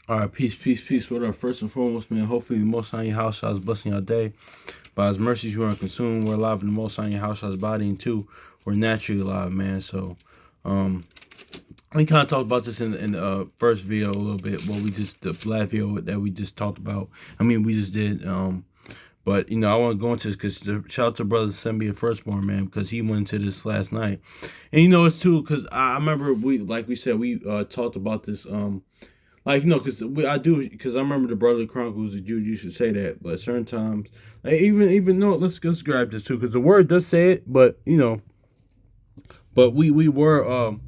All right, peace, peace, peace. What up? First and foremost, man, hopefully the Most High in your house shall blessing your day. By His mercies, we are consumed. We're alive in the Most High in your house shall body, and two, we're naturally alive, man. So, um, we kind of talked about this in the first video a little bit. Well, we just the last video that we just talked about. I mean, we just did. But I want to go into this because shout out to brother send me a firstborn, man, because he went into this last night, and it's too because I remember we said we talked about this because I do, because I remember the Brotherly Chronicles of Jude used to say that, but at certain times, like even though let's grab this too, because the word does say it, but we were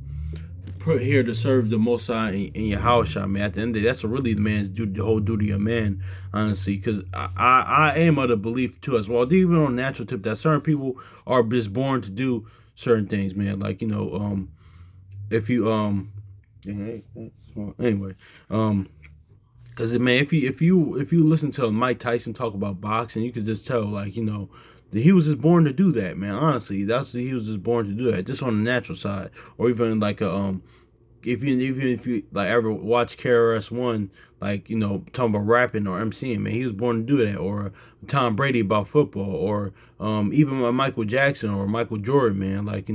put here to serve the Most High in your house, man. At the end of the day, that's really the man's duty, the whole duty of man, honestly, because I am of the belief too as well, even on a natural tip, that certain people are just born to do certain things, man. Like if you anyway, because man, if you listen to Mike Tyson talk about boxing, you could just tell, like, that he was just born to do that, man. Honestly, he was just born to do that, just on the natural side, or even like a if you like ever watch KRS-One, like talking about rapping or MCing, man, he was born to do that. Or Tom Brady about football, or even Michael Jackson or Michael Jordan, man, like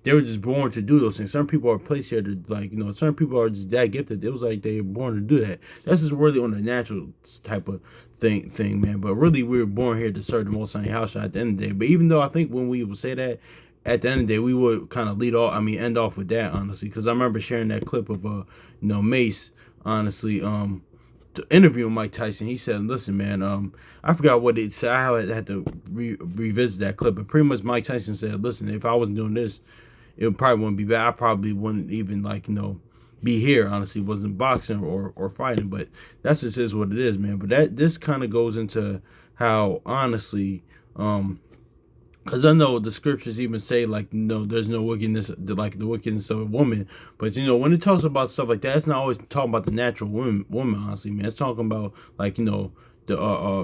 they were just born to do those things. Certain people are placed here to, like, certain people are just that gifted. It was like they were born to do that. That's just really on the natural type of thing, man. But really, we were born here to serve the Most High house at the end of the day. But even though I think when we would say that, at the end of the day, we would kind of end off with that, honestly, because I remember sharing that clip of Mace, honestly, interviewing Mike Tyson. He said, "Listen, man, I forgot what it said. I had to revisit that clip, but pretty much Mike Tyson said, listen, if I wasn't doing this, it probably wouldn't be bad. I probably wouldn't even, like, be here. Honestly, wasn't boxing or fighting, but that's just is what it is, man. But this kind of goes into how, honestly, because I know the scriptures even say, like, there's no wickedness, like the wickedness of a woman. But when it talks about stuff like that, it's not always talking about the natural woman, honestly, man. It's talking about, like, the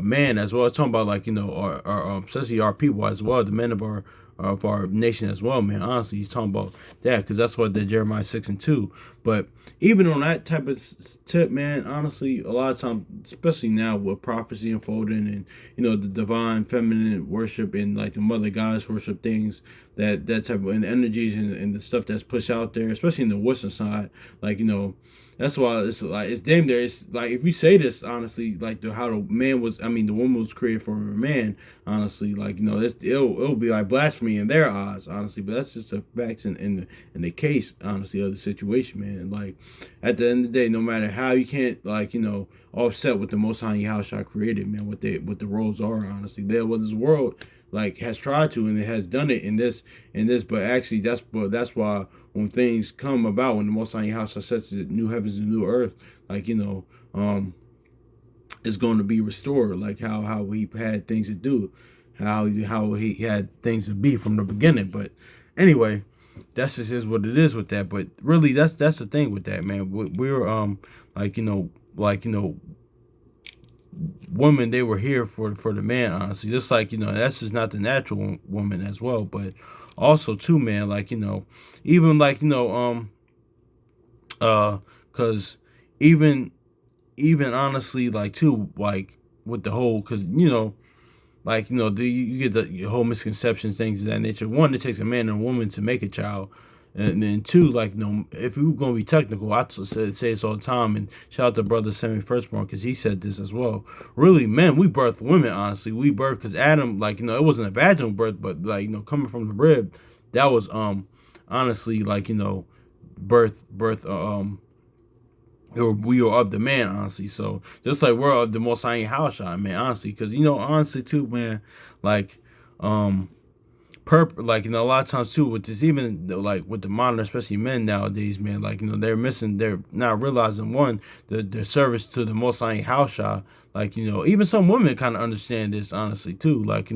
man as well. It's talking about, like, our especially our people as well, the men of our nation as well, man. Honestly, he's talking about that, because that's what the Jeremiah 6:2. But even on that type of tip, man, honestly, a lot of times, especially now with prophecy unfolding, and the divine feminine worship, and like the mother goddess worship things, that type of, and energies, and the stuff that's pushed out there, especially in the Western side, like, that's why it's like, it's damn there. It's like, if you say this, honestly, like how the woman was created for a man, honestly, like, it'll be like blasphemy in their eyes, honestly. But that's just the facts in the case, honestly, of the situation, man. Like, at the end of the day, no matter how, you can't, like, offset what the Most High house I created, man. What the roles are, honestly. What this world, like, has tried to, and it has done it in this, but actually that's why when things come about, when the Most High house sets the new heavens and new earth, like, is going to be restored, like how he had things to do, how he had things to be from the beginning. But anyway, that's just is what it is with that. But really, that's the thing with that, man. We're like, women, they were here for the man, honestly. Just like, that's just not the natural woman as well. But also too, man, like, even like, because even honestly, like, too, like, with the whole, because like, you get the whole misconceptions, things of that nature. One, it takes a man and a woman to make a child. And then two, like, if we're gonna be technical, I say this all the time, and shout out to brother Sammy Firstborn, because he said this as well. Really, men, we birth women. Honestly, we birth, because Adam, like, it wasn't a vaginal birth, but, like, coming from the rib, that was honestly, like, birth we are of the man, honestly. So just like we're of the Most High house, man, honestly, because honestly too, man, like, like, a lot of times too, with this, even like with the modern, especially men nowadays, man, like, they're not realizing, one, the service to the Most High house, like, even some women kind of understand this, honestly too, like,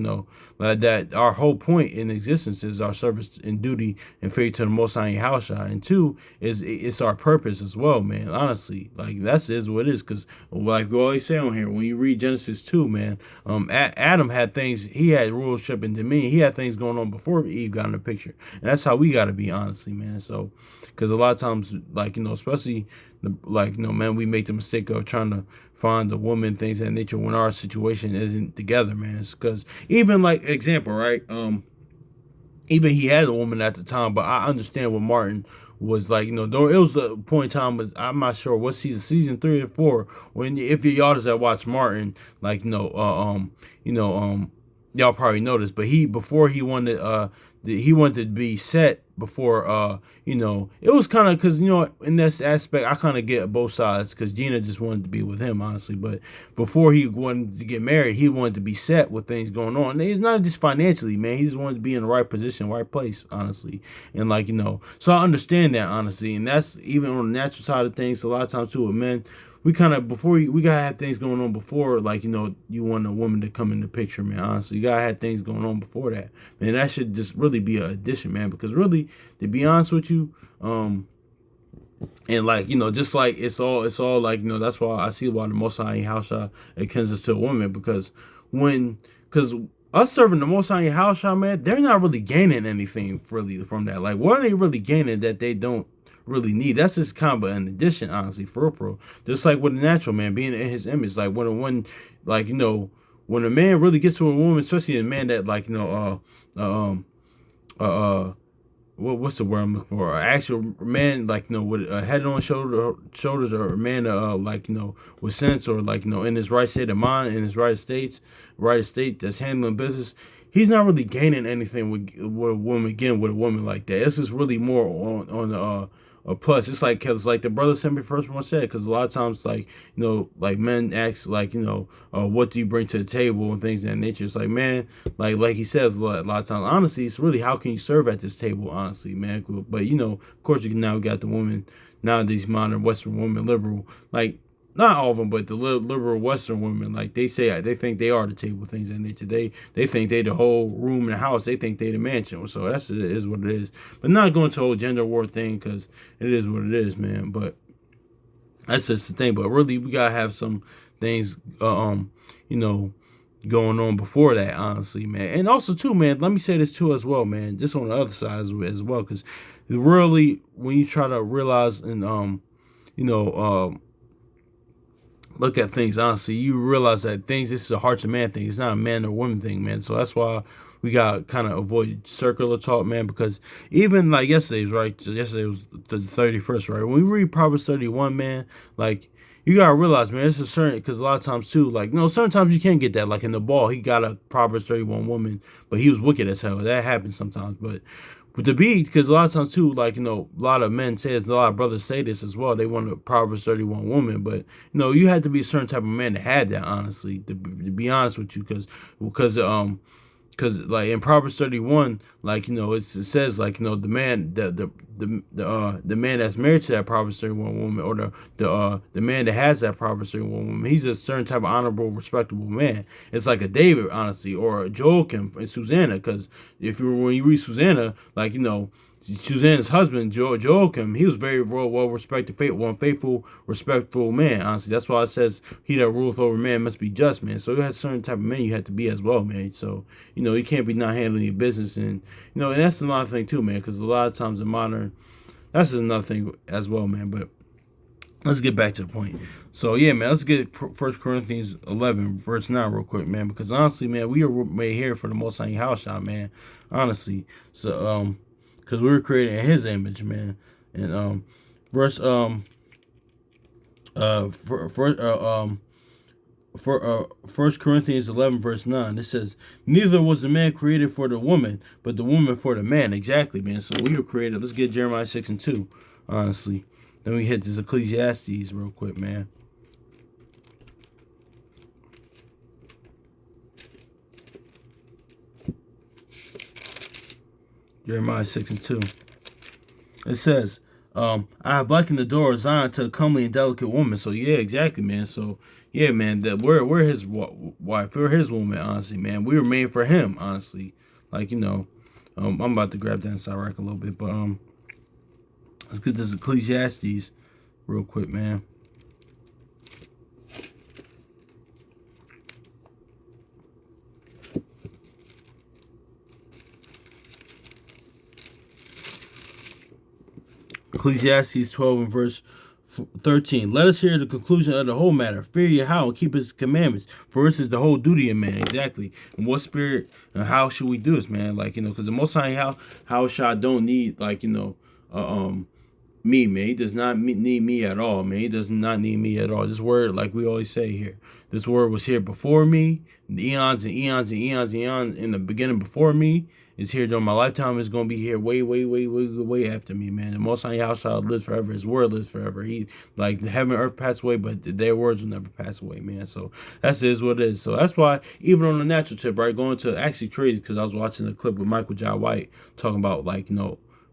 like, that our whole point in existence is our service and duty and faith to the Most High house, and two, is it's our purpose as well, man, honestly. Like, that's is what it is, because like we always say on here, when you read Genesis 2, man, Adam had things, he had rulership and dominion, he had things going on before Eve got in the picture, and that's how we got to be, honestly, man. So, because a lot of times, like, especially like, man, we make the mistake of trying to find the woman, things of that nature, when our situation isn't together, man. It's because even like example, right? Even he had a woman at the time, but I understand what Martin was like. Though it was a point in time, was I'm not sure what season 3 or 4, when if y'all that watch Martin, like y'all probably noticed, but before he wanted he wanted to be set before it was kind of, because in this aspect I kind of get both sides, because Gina just wanted to be with him, honestly, but before he wanted to get married, he wanted to be set with things going on. And it's not just financially, man, he just wanted to be in the right position, right place, honestly. And like, so I understand that, honestly, and that's even on the natural side of things. A lot of times too with men, we kind of, before we gotta have things going on before, like, you want a woman to come in the picture, man. Honestly, you gotta have things going on before that, man. That should just really be an addition, man, because really, to be honest with you, and like, just like it's all like, that's why I see why the Most High house shot akin us to a woman, because because us serving the Most High house shot, man, they're not really gaining anything really from that. Like, what are they really gaining that they don't really need? That's just kind of an addition, honestly, for real. Just like with the natural man being in his image, like like, when a man really gets to a woman, especially a man that, like, what's the word I'm looking for? An actual man, like, with a head on shoulders, or a man, like, with sense, or like, in his right state of mind, in his right estate, that's handling business. He's not really gaining anything with a woman, again, with a woman like that. This is really more on the a plus. It's like, cause like the brother sent me first one said, because a lot of times, like, like men ask, like, what do you bring to the table and things of that nature. It's like, man, like he says a lot of times, honestly, it's really how can you serve at this table, honestly, man. But of course, now we got the woman, nowadays, modern Western woman, liberal, like, not all of them, but the liberal Western women, like, they think they are the table, things of that nature. They think they the whole room in the house. They think they the mansion. So that's it is what it is. But not going to a whole gender war thing, because it is what it is, man. But that's just the thing. But really, we gotta have some things, going on before that, honestly, man. And also too, man, let me say this too as well, man. Just on the other side as well, because really, when you try to realize and look at things honestly, you realize that this is a hearts of man thing. It's not a man or woman thing, man. So that's why we got kind of avoid circular talk, man, because even like yesterday's, right? So yesterday was the 31st, right? When we read Proverbs 31, man, like, you gotta realize, man, it's a certain, because a lot of times too, like, certain times you can't get that. Like in the ball, he got a Proverbs 31 woman, but he was wicked as hell. That happens sometimes, but to be, because a lot of times too, like, a lot of men say this, a lot of brothers say this as well. They want a Proverbs 31 woman, but you had to be a certain type of man that had that, honestly, to be honest with you, because like in Proverbs 31, like, it says, like, the man, the man that's married to that Proverbs 31 woman, or the man that has that Proverbs 31 woman, he's a certain type of honorable, respectable man. It's like a David, honestly, or a Joachim and Susanna, because when you read Susanna, like, Susanna's husband, Joachim, he was very well respected, faithful, respectful man. Honestly, that's why it says, "He that ruleth over man must be just, man." So you had certain type of men you had to be as well, man. So you can't be not handling your business, and and that's another thing too, man. Because a lot of times in modern, that's another thing as well, man. But let's get back to the point. So yeah, man, let's get 1 Corinthians 11 verse 9 real quick, man. Because honestly, man, we are made here for the Most High house shot, man. Honestly, so because we were created in His image, man. And verse for 1 Corinthians 11 verse 9, it says, "Neither was the man created for the woman, but the woman for the man." Exactly, man. So we were created. Let's get Jeremiah 6:2. Honestly, then we hit this Ecclesiastes real quick, man. Jeremiah 6:2. It says, I have likened the door of Zion to a comely and delicate woman. So yeah, exactly, man. So yeah, man, that we're his wife, we're his woman, honestly, man. We were made for him, honestly. Like, I'm about to grab that inside rack a little bit, but let's get this Ecclesiastes real quick, man. Ecclesiastes 12 and verse 13. Let us hear the conclusion of the whole matter. Fear Yahweh and keep his commandments. For this is the whole duty of man. Exactly. And what spirit and how should we do this, man? Like, because the Most High how shall don't need, uh, um, me, man. He does not need me at all, man. He does not need me at all. This word, like we always say here, this word was here before me. The eons and eons and eons and eons in the beginning before me is here during my lifetime. Is going to be here way, way, way, way, way after me, man. The Most High Yahweh lives forever. His word lives forever. He, like, heaven and earth pass away, but their words will never pass away, man. So that's is what it is. So that's why, even on the natural tip, right, going to actually crazy, because I was watching a clip with Michael Jai White talking about, like,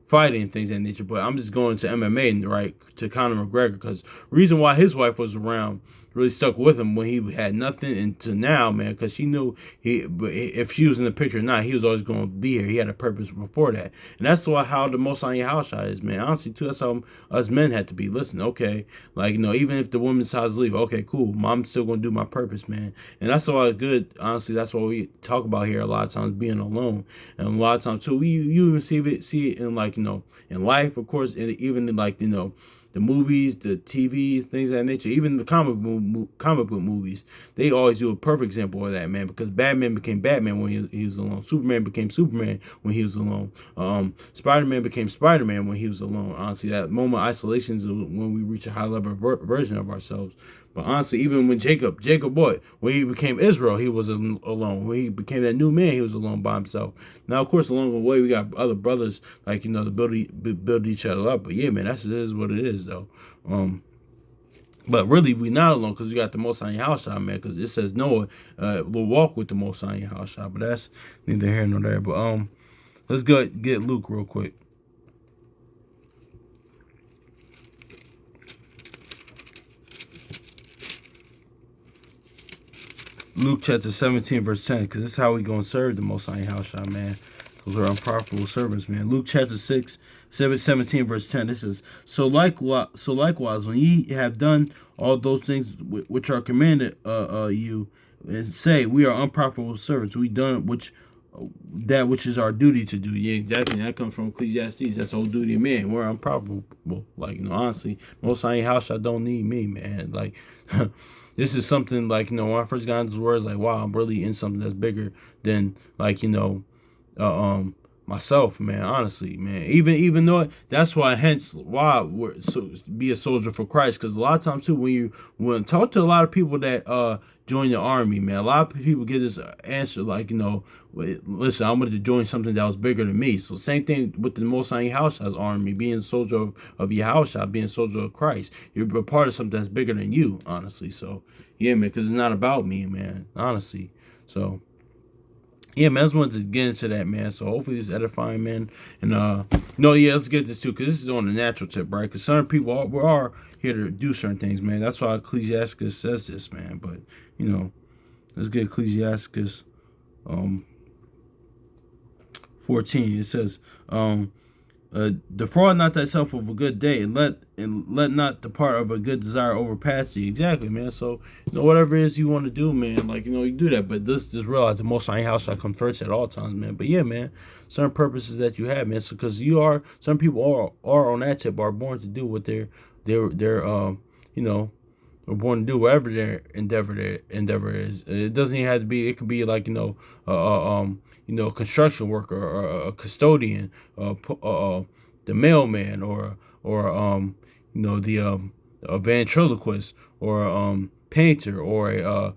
fighting and things of that nature. But I'm just going to MMA, right, to Conor McGregor, because reason why his wife was around really stuck with him when he had nothing, and to now, man, because she knew but if she was in the picture or not, he was always going to be here. He had a purpose before that, and that's why how the Most High house shot is, man. Honestly, too, that's how us men had to be. Listen, okay, like, even if the woman decides to leave, okay, cool, I'm still going to do my purpose, man, and that's why good. Honestly, that's what we talk about here a lot of times, being alone, and a lot of times too, you even see it in, like, in life, of course, and even in, like, the movies, the TV, things of that nature, even the comic book movies, they always do a perfect example of that, man, because Batman became Batman when he was alone. Superman became Superman when he was alone. Spider-Man became Spider-Man when he was alone. Honestly, that moment of isolation is when we reach a high level version of ourselves. But honestly, even when Jacob what? When he became Israel, he was alone. When he became that new man, he was alone by himself. Now, of course, along the way, we got other brothers, like, to build each other up. But yeah, man, that's what it is, though. But really, we not alone, because we got the Most High house shot, man. Because it says Noah will walk with the Most High house shot. But that's neither here nor there. But let's go get Luke real quick. Luke chapter 17, verse 10, because this is how we going to serve the Most High house shot, man. Those are unprofitable servants, man. Luke chapter 17, verse 10. This is, so likewise, when ye have done all those things which are commanded you, and say, we are unprofitable servants. We done that which is our duty to do. Yeah, exactly. That comes from Ecclesiastes. That's the whole duty of man. We're unprofitable. Like, honestly, Most High house, I don't need me, man. Like, this is something, like, when I first got into those words, like, wow, I'm really in something that's bigger than, like, myself, man. Honestly, man. Even though that's why, hence why be a soldier for Christ. Because a lot of times too, when talk to a lot of people that join the army, man, a lot of people get this answer like, listen, I wanted to join something that was bigger than me. So same thing with the Most High Yahweh's army, being a soldier of Yahweh, being a soldier of Christ. You're a part of something that's bigger than you, honestly. So yeah, man, because it's not about me, man. Honestly, so. Yeah, man, I just wanted to get into that, man. So hopefully it's edifying, man. And no, yeah, let's get this too, because this is on the natural tip, right? Because certain people we are here to do certain things, man. That's why Ecclesiastes says this, man. But let's get Ecclesiastes 14. It says, defraud not thyself of a good day, and let not the part of a good desire overpass thee. Exactly, man. So whatever it is you want to do, man, like, you do that. But just realize the Most High house shall come first at all times, man. But yeah, man, certain purposes that you have, man. So because some people are on that tip, are born to do what they're are born to do whatever their endeavor is. It doesn't even have to be. It could be like construction worker, or a custodian, the mailman, or a ventriloquist, or painter, or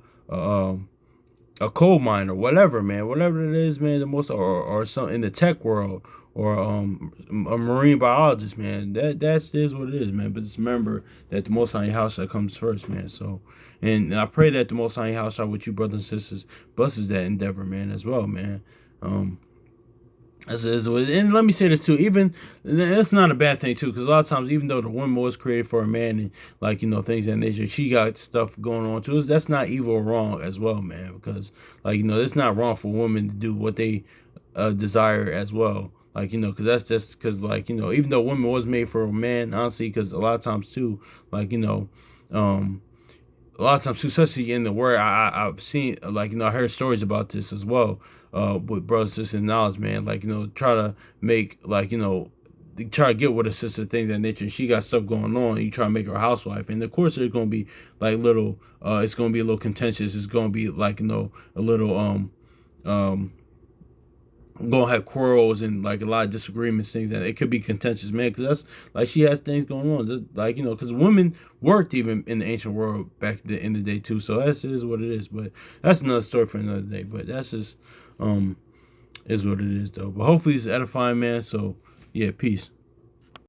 a coal miner, whatever, man, whatever it is, man. The most, or something in the tech world, or a marine biologist, man. That's what it is, man. But just remember that the Most High house comes first, man. So, and I pray that the Most High house with you, brothers and sisters, blesses that endeavor, man, as well, man. And let me say this too, even that's not a bad thing too, because a lot of times, even though the woman was created for a man, and like things of that nature, she got stuff going on too. That's not evil or wrong as well, man, because like it's not wrong for women to do what they desire as well. Like because that's just because like even though women was made for a man, honestly, because a lot of times too, like a lot of times, especially in the word, I've seen, like, I heard stories about this as well, with brothers and sisters in knowledge, man. Like, try to make, like, try to get with her sister, things of that nature. She got stuff going on, and you try to make her a housewife, and of course there's gonna be like little, it's gonna be a little contentious. It's gonna be like a little um gonna have quarrels and like a lot of disagreements, things that it could be contentious, man. Because that's like she has things going on, just like because women worked even in the ancient world back in the day too. So that's is what it is. But that's another story for another day. But that's just is what it is though. But hopefully it's edifying, man. So yeah, peace.